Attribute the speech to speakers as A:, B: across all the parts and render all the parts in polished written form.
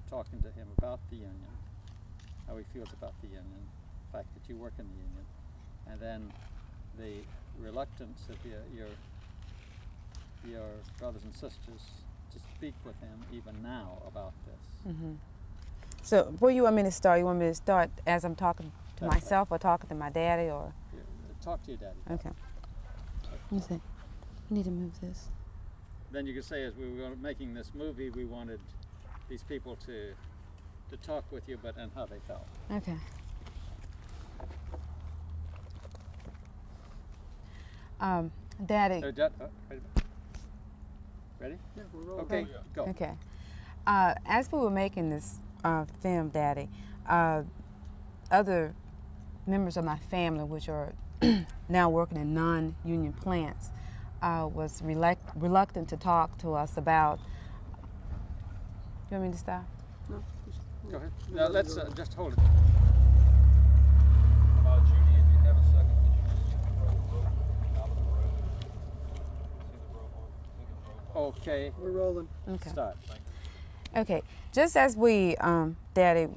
A: talking to him about the union, how he feels about the union, the fact that you work in the union, and then the reluctance of your brothers and sisters to speak with him even now about this.
B: Mm-hmm. So where you want me to start? You want me to start as I'm talking to myself or talking to my daddy or?
A: Yeah, talk to your daddy.
B: Okay. Let me see. I need to move this.
A: Then you could say, as we were making this movie, we wanted these people to talk with you, and how they felt.
B: Okay. Daddy.
A: Wait a minute. Ready?
C: Yeah, we're rolling.
A: Okay, go.
B: Okay. As we were making this film, Daddy, other members of my family, which are now working in non-union plants, was reluctant to talk to us about. You want me to stop?
C: No.
A: Go ahead. Now let's just hold it.
D: Judy, if you have a second, could you just get the rope out of the road? See the rope on?
A: Okay.
C: We're rolling.
B: Okay.
A: Start.
B: Okay. Just as we, Daddy,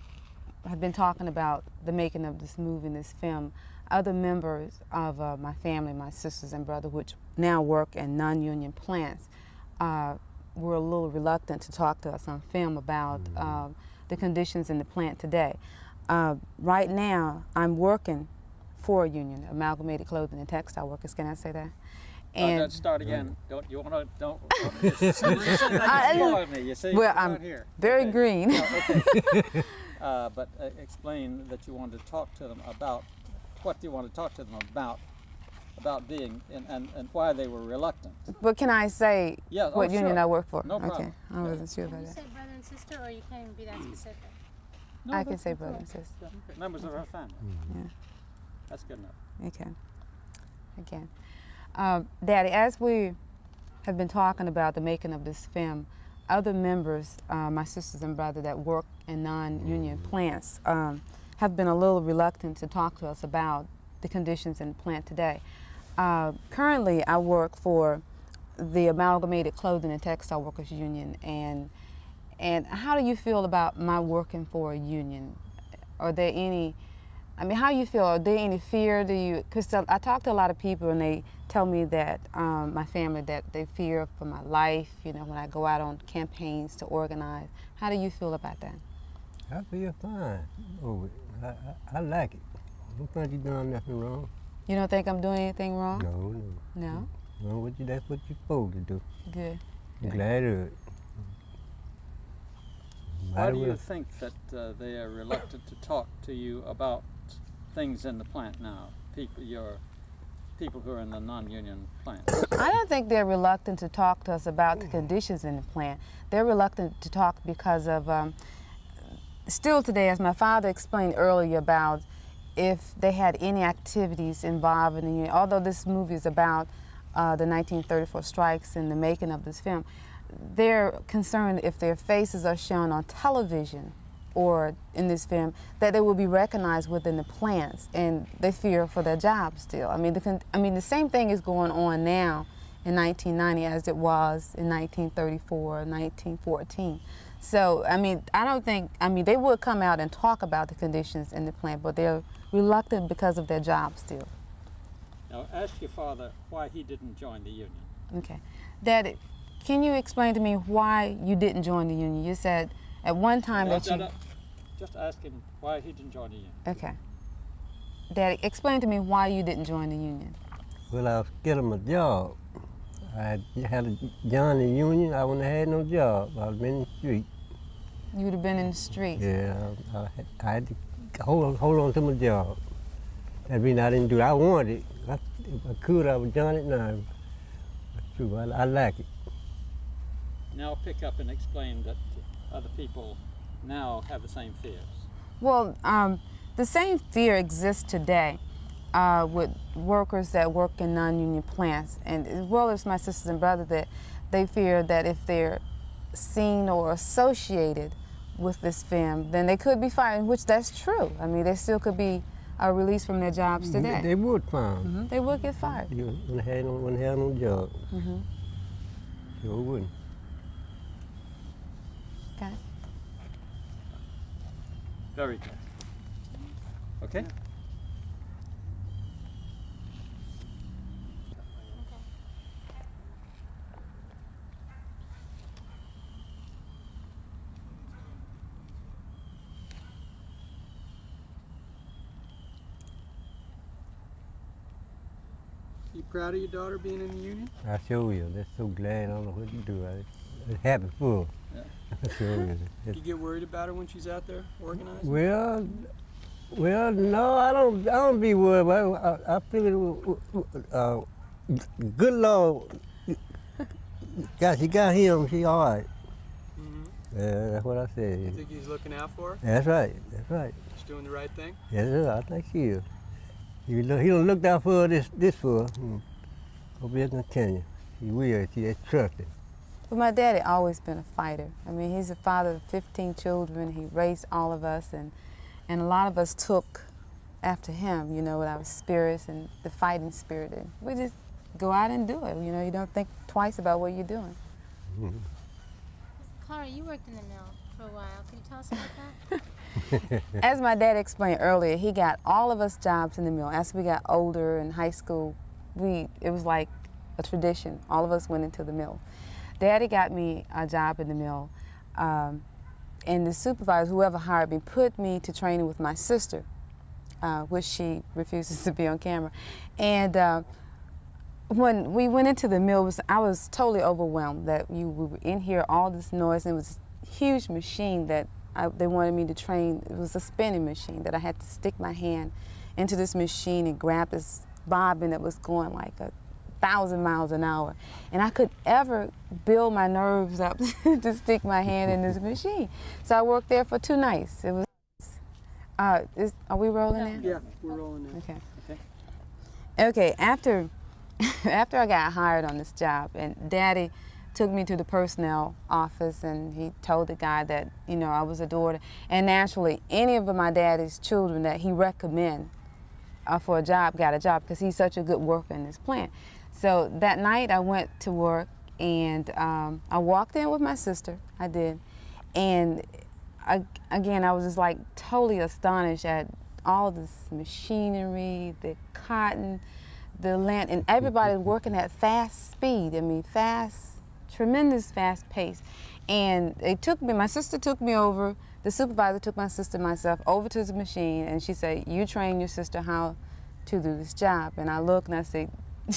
B: have been talking about the making of this movie and this film, other members of my family, my sisters and brother, which now work in non-union plants, were a little reluctant to talk to us on film about the conditions in the plant today. Right now, I'm working for a union, Amalgamated Clothing and Textile Workers. Can I say that?
A: And let's start again. Don't you want to? Don't. Spoil me. You see,
B: well,
A: you're
B: I'm
A: not here.
B: very
A: Okay.
B: green.
A: Okay. But explain that you wanted to talk to them about what you want to talk to them about being and why they were reluctant.
B: But can I say
A: Yeah,
B: what union
A: sure.
B: I work for?
A: No
B: Okay,
A: problem.
B: I wasn't sure
E: Can
B: about
E: you
B: that.
E: say brother and sister, or you can't even be that specific?
A: No,
B: I can
A: that's
B: say
A: okay.
B: brother and sister.
A: Yeah, okay. Members of our family.
B: Yeah.
A: That's good enough.
B: Okay. Again. Daddy, as we have been talking about the making of this film, other members, my sisters and brother that work in non-union plants, have been a little reluctant to talk to us about the conditions in the plant today. Currently, I work for the Amalgamated Clothing and Textile Workers Union, and how do you feel about my working for a union? Are there any, I mean, how you feel? Are there any fear? Do you, because I talk to a lot of people and they tell me that, my family, that they fear for my life, you know, when I go out on campaigns to organize. How do you feel about that?
F: I feel fine. Oh, I like it. I don't think you're doing nothing wrong.
B: You don't think I'm doing anything wrong?
F: No.
B: No?
F: No, that's what you're supposed to do.
B: Good.
F: I'm glad of it.
A: Why do you think that they are reluctant to talk to you about things in the plant now? People who are in the non-union plants.
B: I don't think they're reluctant to talk to us about the conditions in the plant. They're reluctant to talk because of, still today, as my father explained earlier about if they had any activities involving the union, although this movie is about the 1934 strikes and the making of this film, they're concerned if their faces are shown on television or in this film, that they will be recognized within the plants, and they fear for their jobs still. I mean, the same thing is going on now in 1990 as it was in 1934, 1914. So, I mean, I don't think, I mean, they would come out and talk about the conditions in the plant, but they're reluctant because of their jobs still.
A: Now, ask your father why he didn't join the union.
B: Okay. Daddy, can you explain to me why you didn't join the union? You said at one time that you...
A: Just ask him why he didn't join the union.
B: Okay. Daddy, explain to me why you didn't join the union.
F: Well, I was getting a job. I had joined the union, I wouldn't have had no job. I would been in the street.
B: You would have been in the streets.
F: Yeah, I had to hold on to my job. That means I didn't do it. I wanted it. If I could, I would join it now. That's true, I like it.
A: Now pick up and explain that other people now have the same fears.
B: Well, the same fear exists today with workers that work in non-union plants, and as well as my sisters and brothers, that they fear that if they're seen or associated with this film, then they could be fired, which that's true. I mean, they still could be released from their jobs today.
F: They would find.
B: They would get fired.
F: You wouldn't have no job. You wouldn't.
B: Okay.
A: Very good. Okay?
C: You proud of your daughter being in the union?
F: I sure will. They're so glad. I don't know what to do. I'm happy for her.
A: Yeah.
F: I sure will.
C: You get worried about her when she's out there organizing?
F: Well, no, I don't be worried about it. I feel good Lord, she got him. She all right.
C: Mm-hmm.
F: Yeah, that's what I
C: You
F: said.
C: think he's looking out for her?
F: That's right. That's right.
C: She's doing the right thing?
F: Yes, sir. I think he is. He don't look out for her this for her. Hope he'll continue. He will. She trust him.
B: But my daddy always been a fighter. I mean, he's a father of 15 children. He raised all of us, and a lot of us took after him, you know, with our spirits and the fighting spirit. And we just go out and do it. You know, you don't think twice about what you're doing.
E: Clara, you worked in the mill for a while. Can you tell us about that?
B: As my dad explained earlier, he got all of us jobs in the mill. As we got older in high school, it was like a tradition. All of us went into the mill. Daddy got me a job in the mill, and the supervisor, whoever hired me, put me to training with my sister, which she refuses to be on camera. And when we went into the mill, I was totally overwhelmed that we were in here, all this noise, and it was a huge machine that they wanted me to train. It was a spinning machine that I had to stick my hand into this machine and grab this bobbin that was going like 1,000 miles an hour. And I could ever build my nerves up to stick my hand in this machine. So I worked there for 2 nights. It was, are we rolling now?
C: Yeah, we're rolling now.
B: Okay.
A: Okay.
B: Okay, after I got hired on this job, and Daddy took me to the personnel office, and he told the guy that, you know, I was a daughter. And naturally, any of my daddy's children that he recommend for a job got a job because he's such a good worker in this plant. So that night I went to work, and I walked in with my sister, I did. And again, I was just like totally astonished at all this machinery, the cotton, the land, and everybody working at fast speed. I mean, tremendous fast pace. And my sister took me over, the supervisor took my sister and myself over to the machine, and she said, you train your sister how to do this job. And I looked and I said,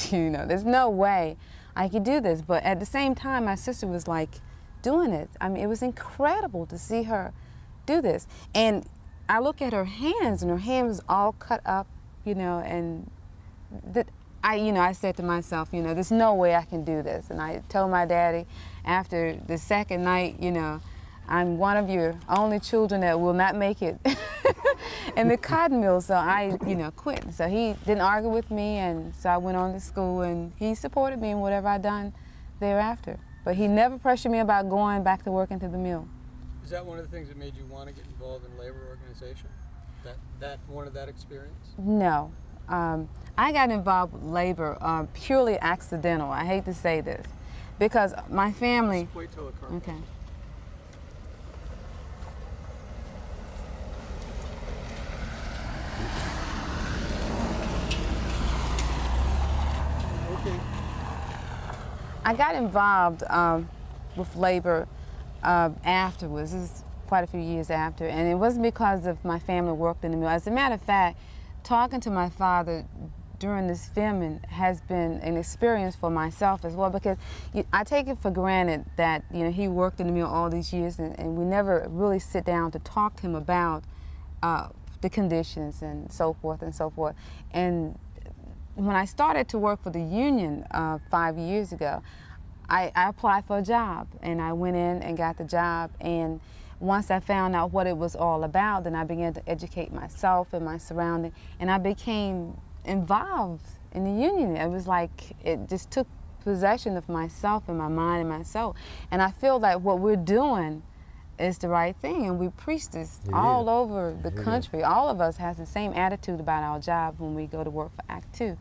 B: you know, there's no way I could do this. But at the same time, my sister was like doing it. I mean, it was incredible to see her do this. And I look at her hands, and her hand was all cut up, you know, and I said to myself, you know, there's no way I can do this. And I told my daddy after the second night, you know, I'm one of your only children that will not make it in the cotton mill, so I, you know, quit. So he didn't argue with me, and so I went on to school, and he supported me in whatever I done thereafter. But he never pressured me about going back to work into the mill.
C: Is that one of the things that made you want to get involved in labor organization? That experience?
B: No. I got involved with labor purely accidental. I hate to say this, because my family.
C: Just wait till the car.
B: Okay.
C: Okay.
B: I got involved with labor afterwards. This is quite a few years after, and it wasn't because of my family worked in the mill. As a matter of fact, talking to my father during this filming has been an experience for myself as well, because I take it for granted that, you know, he worked in the mill all these years, and we never really sit down to talk to him about the conditions and so forth and so forth. And when I started to work for the union 5 years ago, I applied for a job, and I went in and got the job. And once I found out what it was all about, then I began to educate myself and my surrounding, and I became involved in the union. It was like it just took possession of myself and my mind and my soul. And I feel like what we're doing is the right thing, and we preach this all over the country. All of us has the same attitude about our job when we go to work for ACTWU.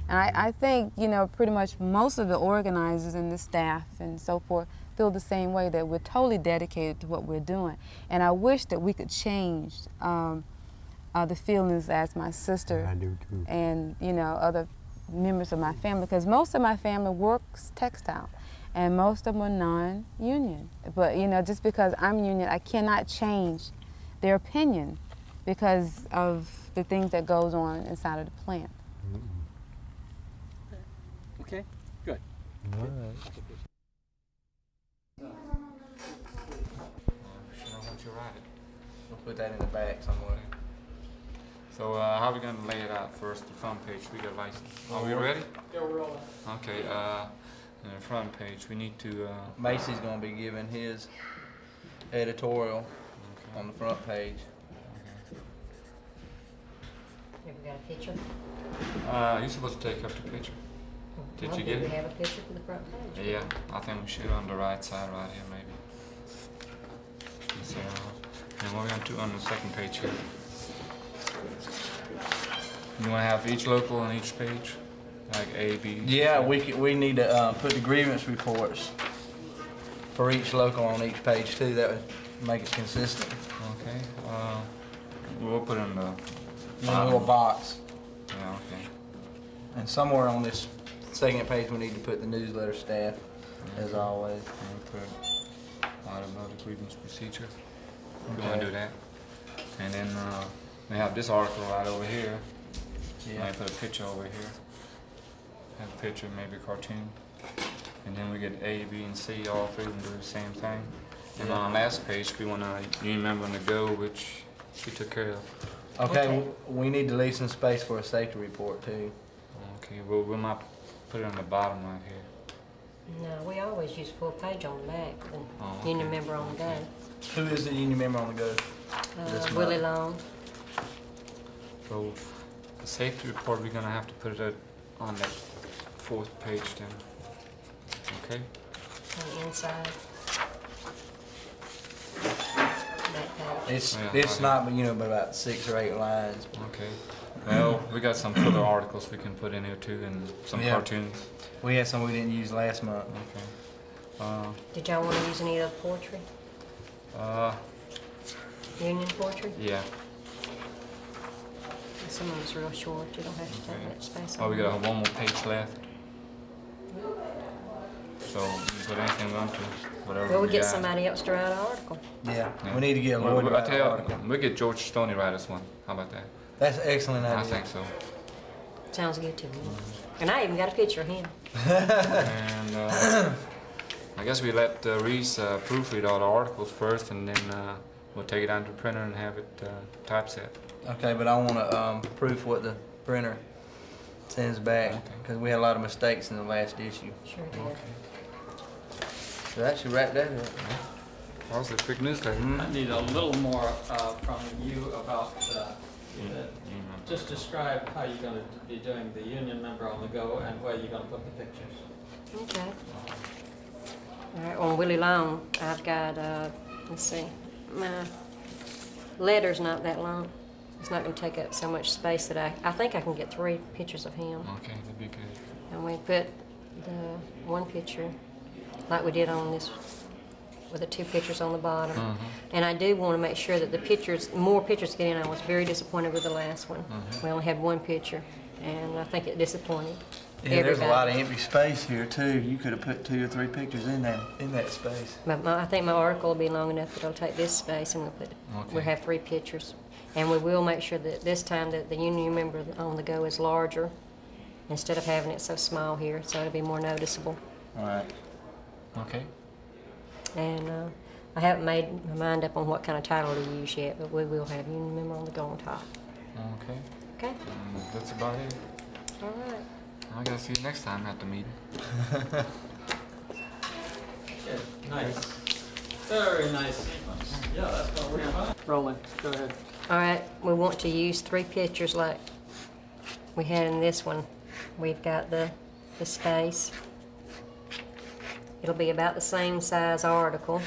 B: And I think, you know, pretty much most of the organizers and the staff and so forth feel the same way, that we're totally dedicated to what we're doing. And I wish that we could change the feelings as my sister
F: I do too.
B: and, you know, other members of my family, because most of my family works textile and most of them are non-union. But, you know, just because I'm union, I cannot change their opinion because of the things that goes on inside of the plant.
A: Okay, good.
F: All right.
D: Sure, I want you to write it.
C: We'll put that in the back somewhere.
D: So how are we gonna lay it out first? The front page, we got license. Are we ready?
A: Yeah, we're rolling.
D: Okay, in the front page, we need to,
C: Macy's gonna be giving his editorial on the front page.
G: Have we got a picture?
D: you're supposed to take up the picture. Did
G: Well,
D: you
G: do
D: get
G: we
D: it?
G: have a picture for the front page?
D: Yeah, I think we should on the right side right here maybe. So, and what we're gonna do on the second page here. You wanna have each local on each page? Like A, B?
C: Yeah,
D: C?
C: we need to put the grievance reports for each local on each page too. That would make it consistent.
D: Okay, we'll put it in the
C: In a little box.
D: Yeah, okay.
C: And somewhere on this second page, we need to put the newsletter staff, as always.
D: And we'll put item of the grievance procedure. You wanna
C: Okay.
D: do that? And then, we have this article right over here.
C: Yeah.
D: Might put a picture over here. Have a picture, maybe a cartoon. And then we get A, B, and C, all three of them do the same thing. And on the last page, we wanna, you remember on the go, which she took care of.
C: Okay,
G: Okay.
C: we need to leave some space for a safety report too.
D: Okay, well, we might put it on the bottom right here.
G: No, we always use full page on the back,
D: Oh,
G: the union
D: okay.
G: member on the go.
C: Who is the union member on the go? This
G: Willie
C: month.
G: Long.
D: So, the safety report, we're gonna have to put it on that fourth page then. Okay?
G: On the inside. Back page.
C: It's
D: Yeah,
C: it's
D: okay.
C: not, but but about 6 or 8 lines.
D: Okay. Well, we got some further articles we can put in here too, and some
C: Yeah.
D: cartoons.
C: We had some we didn't use last month.
D: Okay.
G: Did y'all want to use any other poetry? Union poetry?
D: Yeah.
G: Some of it's real short. You don't have to take
D: Okay.
G: much space
D: Oh,
G: on
D: we
G: it.
D: got one more page left. So you can put anything we want to, whatever.
G: Well, we get
D: got.
G: somebody else to write an article.
C: Yeah,
D: Yeah.
C: we need to get a
D: Well,
C: lawyer to
D: I
C: write
D: tell
C: an
D: you,
C: article.
D: we get George Stoney write us one. How about that?
C: That's an excellent idea.
D: I think so.
G: Sounds good to me. And I even got a picture of him.
D: And I guess we let Reese proofread all the articles first, and then we'll take it down to the printer and have it typeset.
C: Okay, but I want to proof what the printer sends back
D: Okay.
C: because we had a lot of mistakes in the last issue.
G: Sure did.
C: So that should wrap that up.
D: That was a quick newsletter.
A: I need a little more from you about,
D: Mm.
A: just describe how you're going to be doing the union member on the go and where you're going to put the pictures.
G: Okay. All right, on Willie Long, I've got, let's see, my letter's not that long. It's not gonna take up so much space that I think I can get 3 pictures of him.
D: Okay, that'd be good.
G: And we put the one picture, like we did on this, with the 2 pictures on the bottom. And I do want to make sure that the pictures, more pictures get in. I was very disappointed with the last one. We only had 1 picture, and I think it disappointed
C: Yeah, there's a lot of
G: everybody.
C: empty space here too. You could have put 2 or 3 pictures in that space.
G: But I think my article will be long enough that it'll take this space, and we'll
D: Okay.
G: have 3 pictures. And we will make sure that this time that the union member on the go is larger, instead of having it so small here, so it'll be more noticeable.
C: All right.
D: Okay.
G: And I haven't made my mind up on what kind of title to use yet, but we will have union member on the go on top.
D: Okay.
G: Okay?
D: That's about it.
G: All right.
D: I gotta see you next time at the meeting.
A: Good, nice. Very nice. Yeah, that's what we're doing. Rolling, go ahead.
G: All right, we want to use 3 pictures like we had in this one. We've got the space. It'll be about the same size article.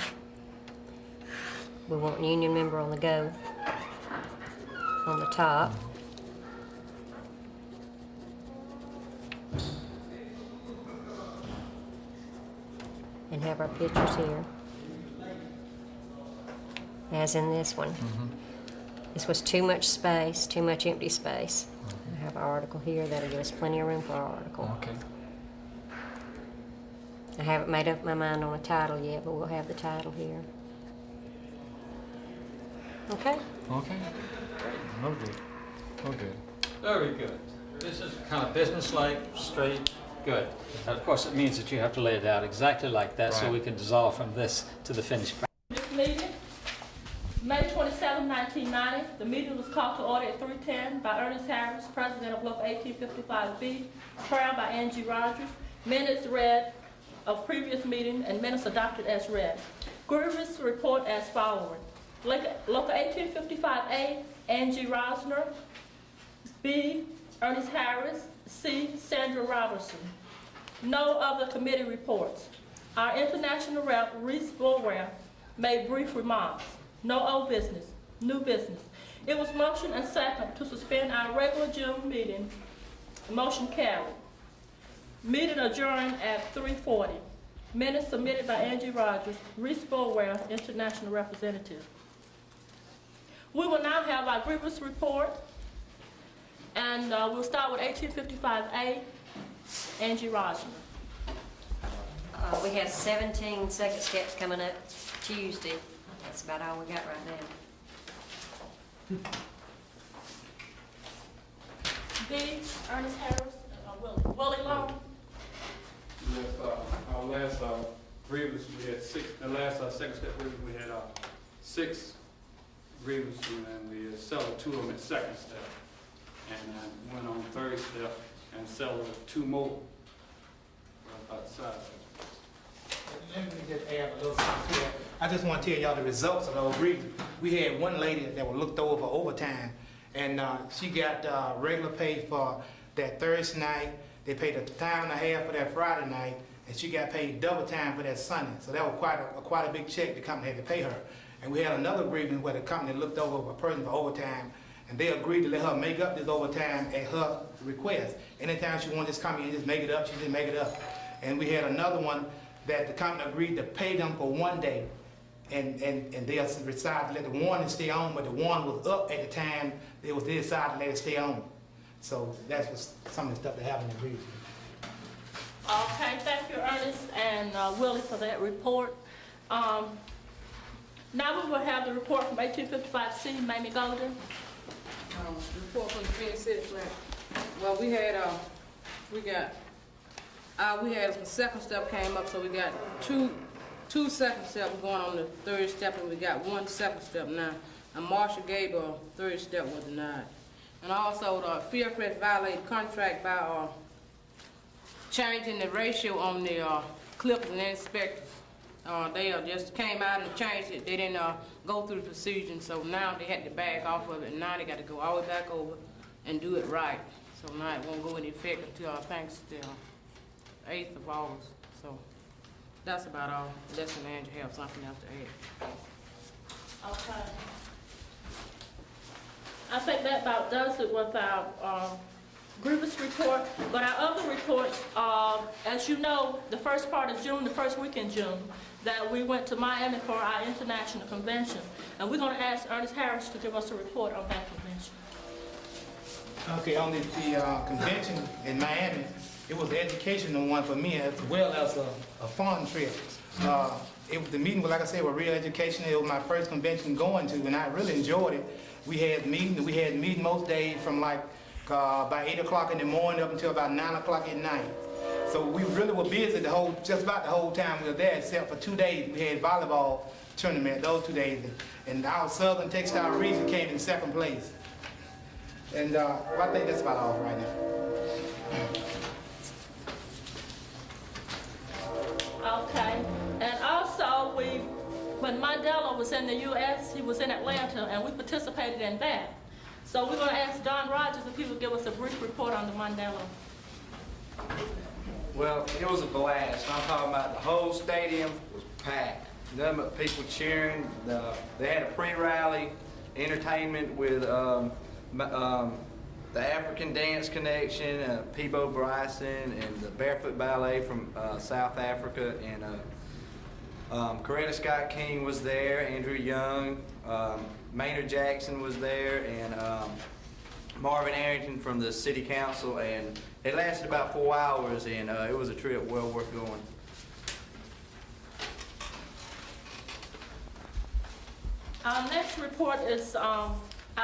G: We want union member on the go on the top. and have our pictures here, as in this one. This was too much space, too much empty space. I have our article here. That'll give us plenty of room for our article.
D: Okay.
G: I haven't made up my mind on a title yet, but we'll have the title here. Okay?
D: Okay. Okay. Okay.
A: Very good. This is kind of business-like, straight, good. Of course, it means that you have to lay it out exactly like that so
D: Right.
A: we can dissolve from this to the finished product.
H: This meeting, May 27, 1990, the meeting was called to order at 3:10 by Ernest Harris, President of Local 1855B, trial by Angie Rodgers, minutes read of previous meeting and minutes adopted as read. Grievance report as following. Local 1855A, Angie Rossner. B, Ernest Harris. C, Sandra Robertson. No other committee reports. Our international rep, Reese Bulwer, made brief remarks. No old business, new business. It was motion and second to suspend our regular June meeting. Motion carried. Meeting adjourned at 3:40. Minutes submitted by Angie Rodgers, Reese Bulwer, international representative. We will now have our grievance report, and we'll start with 1855A, Angie Rossner.
G: We have 17 second steps coming up Tuesday. That's about all we got right now.
H: B, Ernest Harris, Willie Long.
I: Yes, our last grievance, we had six, the last second step grievance, we had 6 grievances, and we settled 2 of them at second step. And went on third step and settled 2 more outside.
J: Let me just add a little something to that. I just want to tell y'all the results of those grievances. We had one lady that was looked over for overtime, and she got regular pay for that Thursday night. They paid a time and a half for that Friday night, and she got paid double time for that Sunday. So that was quite a big check the company had to pay her. And we had another grievance where the company looked over a person for overtime, and they agreed to let her make up this overtime at her request. Anytime she wanted this company to just make it up, she just make it up. And we had another one that the company agreed to pay them for 1 day, and they decided to let the warning stay on, but the warning was up at the time they decided to let it stay on. So that's what some of the stuff that happened in Reeves.
H: Okay, thank you, Ernest and Willie, for that report. Now we will have the report from 1855C, Mamie Golden.
K: Report from the Phoenix City plant. Well, we had the second step came up, so we got two second steps going on the third step, and we got 1 second step now. And Marshall Gable, third step was denied. And also the Faircrest violated contract by changing the ratio on the clippers and inspectors. They just came out and changed it. They didn't go through the procedure, so now they had to back off of it, and now they got to go all the way back over and do it right. So now it won't go into effect until I think the 8th of August. So that's about all. Unless Angie have something else to add.
H: Okay. I think that about does it with our grievance report. But our other reports, as you know, the first part of June, the first week in June, that we went to Miami for our international convention. And we're going to ask Ernest Harris to give us a report on that convention.
J: Okay, on the convention in Miami, it was an educational one for me as well as a fun trip. The meeting, like I said, was real educational. It was my first convention going to, and I really enjoyed it. We had meetings most days from like by 8 o'clock in the morning up until about 9 o'clock at night. So we really were busy just about the whole time we were there, except for 2 days. We had volleyball tournament those 2 days, and our Southern Textile region came in second place. And well, I think that's about all right now.
H: Okay. And also, when Mandela was in the U.S., he was in Atlanta, and we participated in that. So we're going to ask Don Rodgers if he would give us a brief report on the Mandela.
C: Well, it was a blast. I'm talking about the whole stadium was packed. Nothing but people cheering. They had a pre-rally entertainment with the African Dance Connection, Peebo Bryson, and the Barefoot Ballet from South Africa, and Coretta Scott King was there, Andrew Young, Maynard Jackson was there, and Marvin Arrington from the city council, and it lasted about 4 hours, and it was a trip well worth going.
H: Our next report is our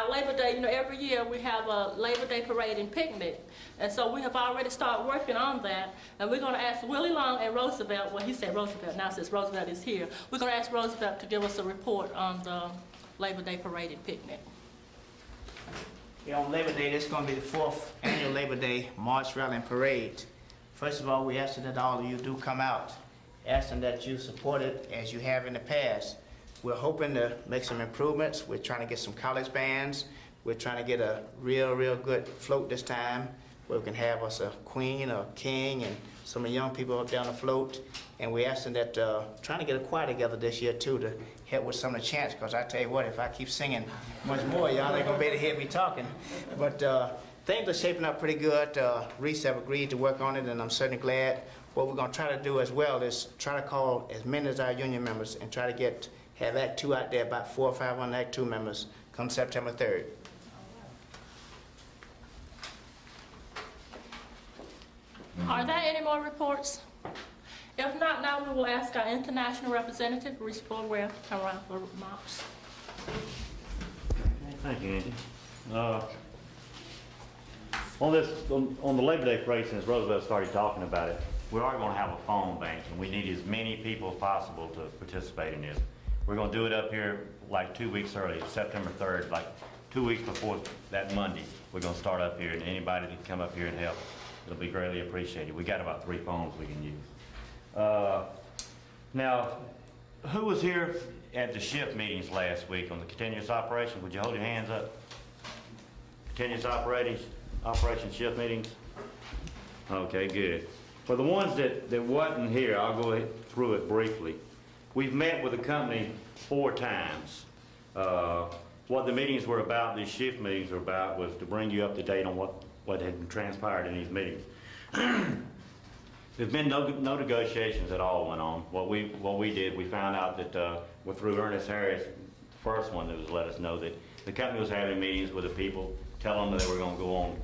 H: Labor Day. You know, every year we have a Labor Day parade and picnic. And so we have already started working on that. And we're going to ask Willie Long and Roosevelt, well, he said Roosevelt, now since Roosevelt is here, we're going to ask Roosevelt to give us a report on the Labor Day parade and picnic.
L: Yeah, on Labor Day, this is going to be the 4th annual Labor Day March, Rally, and Parade. First of all, we ask that all of you do come out, asking that you support it as you have in the past. We're hoping to make some improvements. We're trying to get some college bands. We're trying to get a real good float this time, where we can have us a queen or king and some of the young people up down the float. And we're asking that, trying to get a choir together this year too to help with some of the chants, because I tell you what, if I keep singing much more, y'all ain't gonna be able to hear me talking. But things are shaping up pretty good. Reese have agreed to work on it, and I'm certainly glad. What we're gonna try to do as well is try to call as many as our union members and try to have ACTWU out there, about 400 or 500 ACTWU members come September 3rd.
H: Are there any more reports? If not, now we will ask our international representative, Reese Bulwell, to come around for remarks.
M: Thank you, Angie. On the Labor Day parade, since Roosevelt started talking about it, we are going to have a phone bank, and we need as many people as possible to participate in this. We're going to do it up here like 2 weeks early, September 3rd, like 2 weeks before that Monday. We're going to start up here, and anybody that can come up here and help, it'll be greatly appreciated. We got about 3 phones we can use. Now, who was here at the shift meetings last week on the continuous operation? Would you hold your hands up? Continuous operation shift meetings? Okay, good. For the ones that wasn't here, I'll go through it briefly. We've met with the company 4 times. What the meetings were about, these shift meetings were about, was to bring you up to date on what had transpired in these meetings. There's been no negotiations at all went on. What we did, we found out that through Ernest Harris, the first one that was let us know that the company was having meetings with the people, telling them that they were going to go on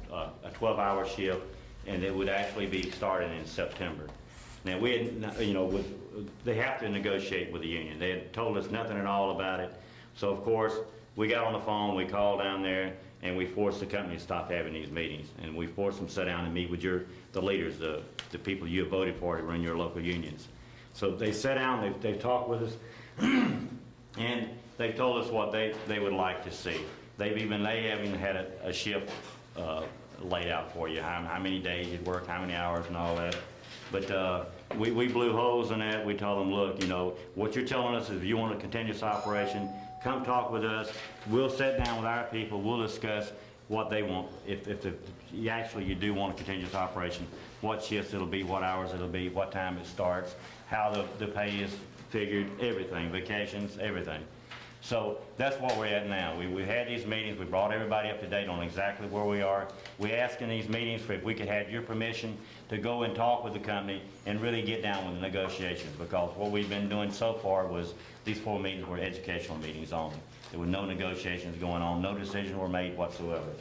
M: a 12-hour shift, and it would actually be starting in September. Now we had, they have to negotiate with the union. They had told us nothing at all about it. So of course, we got on the phone, we called down there, and we forced the company to stop having these meetings. And we forced them to sit down and meet with the leaders, the people you have voted for to run your local unions. So they sat down, they've talked with us, and they've told us what they would like to see. They even had a shift laid out for you, how many days you'd work, how many hours and all that. But we blew holes in that. We told them, look, what you're telling us is if you want a continuous operation, come talk with us. We'll sit down with our people. We'll discuss what they want. If you do want a continuous operation, what shifts it'll be, what hours it'll be, what time it starts, how the pay is figured, everything, vacations, everything. So that's what we're at now. We had these meetings. We brought everybody up to date on exactly where we are. We asked in these meetings for if we could have your permission to go and talk with the company and really get down with the negotiations, because what we've been doing so far was these 4 meetings were educational meetings only. There were no negotiations going on, no decisions were made whatsoever.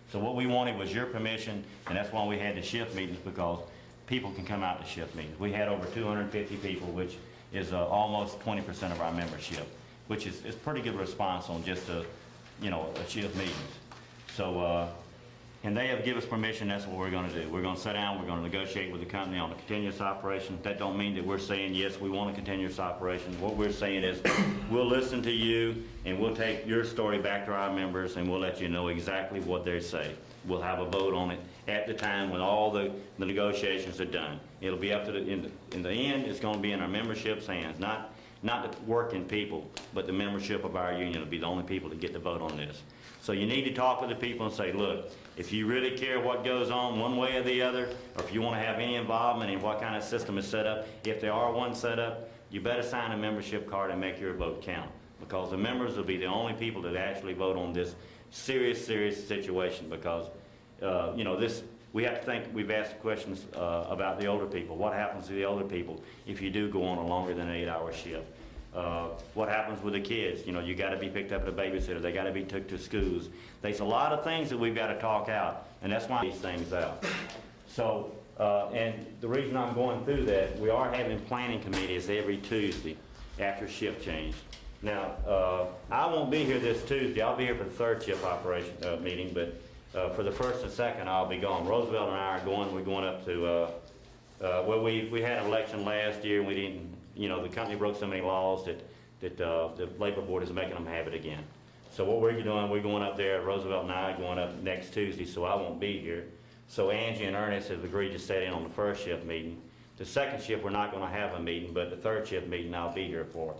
M: So what we wanted was your permission, and that's why we had the shift meetings, because people can come out to shift meetings. We had over 250 people, which is almost 20% of our membership, which is pretty good response on just a shift meetings. So, and they have given us permission. That's what we're going to do. We're going to sit down. We're going to negotiate with the company on a continuous operation. That don't mean that we're saying yes, we want a continuous operation. What we're saying is we'll listen to you and we'll take your story back to our members and we'll let you know exactly what they say. We'll have a vote on it at the time when all the negotiations are done. It'll be up to in the end. It's going to be in our membership's hands, not the working people, but the membership of our union will be the only people that get to vote on this. So you need to talk with the people and say, look, if you really care what goes on one way or the other, or if you want to have any involvement in what kind of system is set up, if there are one set up, you better sign a membership card and make your vote count, because the members will be the only people that actually vote on this serious situation, because we have to think, we've asked questions about the older people. What happens to the older people if you do go on a longer than an 8-hour shift? What happens with the kids? You know, you got to be picked up at a babysitter. They got to be took to schools. There's a lot of things that we've got to talk out, and that's why these things out. So, and the reason I'm going through that, we are having planning committees every Tuesday after shift change. Now, I won't be here this Tuesday. I'll be here for the third shift operation meeting, but for the first and second, I'll be gone. Roosevelt and I are going. We're going up to. Well, we had an election last year, and we didn't. You know, the company broke so many laws that the labor board is making them have it again. So what we're doing, we're going up there. Roosevelt and I are going up next Tuesday, so I won't be here. So Angie and Ernest have agreed to set in on the first shift meeting. The second shift, we're not going to have a meeting, but the third shift meeting, I'll be here for.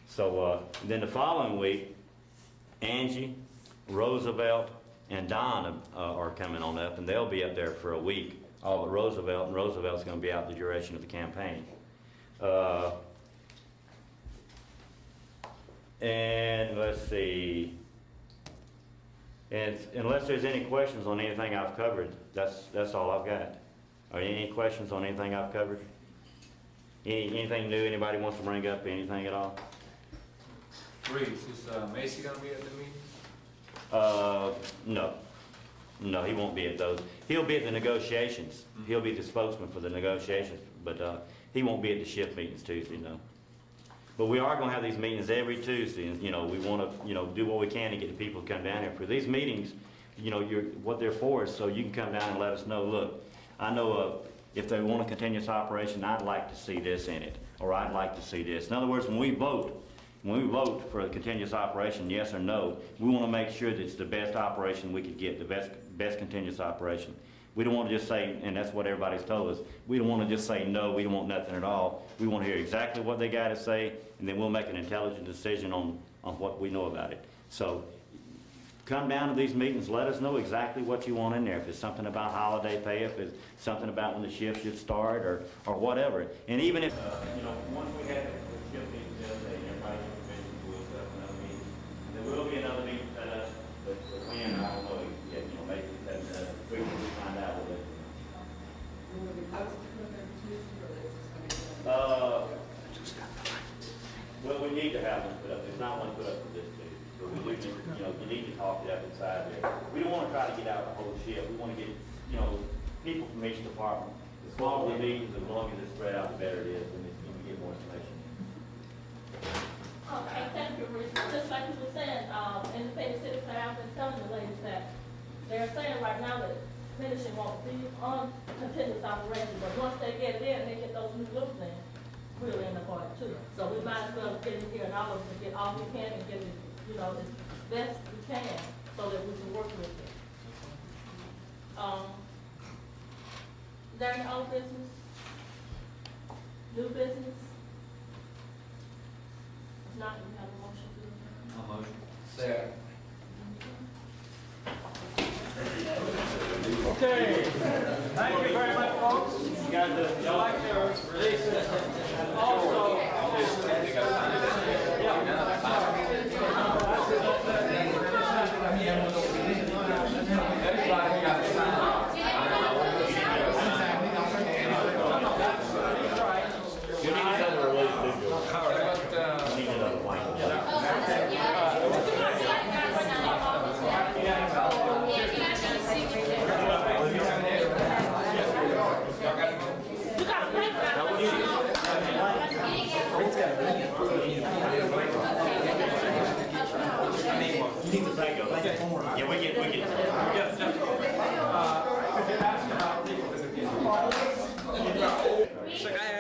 M: So then the following week, Angie, Roosevelt, and Don are coming on up, and they'll be up there for a week, all but Roosevelt, and Roosevelt's going to be out the duration of the campaign. And let's see, and unless there's any questions on anything I've covered, that's all I've got. Are there any questions on anything I've covered? Anything new anybody wants to bring up, anything at all?
D: Reese, is Macy gonna be at the meeting?
M: No, he won't be at those. He'll be at the negotiations. He'll be the spokesman for the negotiations, but he won't be at the shift meetings Tuesday, no. But we are going to have these meetings every Tuesday, and, you know, we want to, you know, do what we can to get the people to come down here. For these meetings, you know, what they're for is so you can come down and let us know, look, I know if they want a continuous operation, I'd like to see this in it, or I'd like to see this. In other words, when we vote for a continuous operation, yes or no, we want to make sure that it's the best operation we could get, the best continuous operation. We don't want to just say, and that's what everybody's told us, we don't want to just say no, we don't want nothing at all. We want to hear exactly what they got to say, and then we'll make an intelligent decision on what we know about it. So come down to these meetings, let us know exactly what you want in there. If it's something about holiday pay, if it's something about when the shift should start, or whatever. And even if, you know, once we have the shift meeting the other day, everybody will set up another meeting. There will be another meeting set up, but when, I don't know yet, you know, maybe that's we can find out with it. Well, we need to have one put up. There's not one put up for this too. But we do, you know, you need to talk it up inside there. We don't want to try to get out the whole shift. We want to get, you know, people from each department. The smaller the meetings, the longer it's spread out, the better it is, and we get more information.
H: Okay, thank you, Reese. Just like you were saying, Independent City Plan, I've been telling the ladies that they're saying right now that finishing won't be on continuous operation, but once they get it in, they get those new loops in, really in the part too. So we might as well get in here and all of us and get all we can and get it, you know, as best we can so that we can work with it. Is there any old business? New business? If not, we have a motion to adjourn.
D: A motion.
C: Second.
A: Okay, thank you very much, folks. You guys, y'all like to release it. Also, everybody got to sign.
M: You need another release too, George. You need another blank. Yeah, we get.
A: Yes, yes.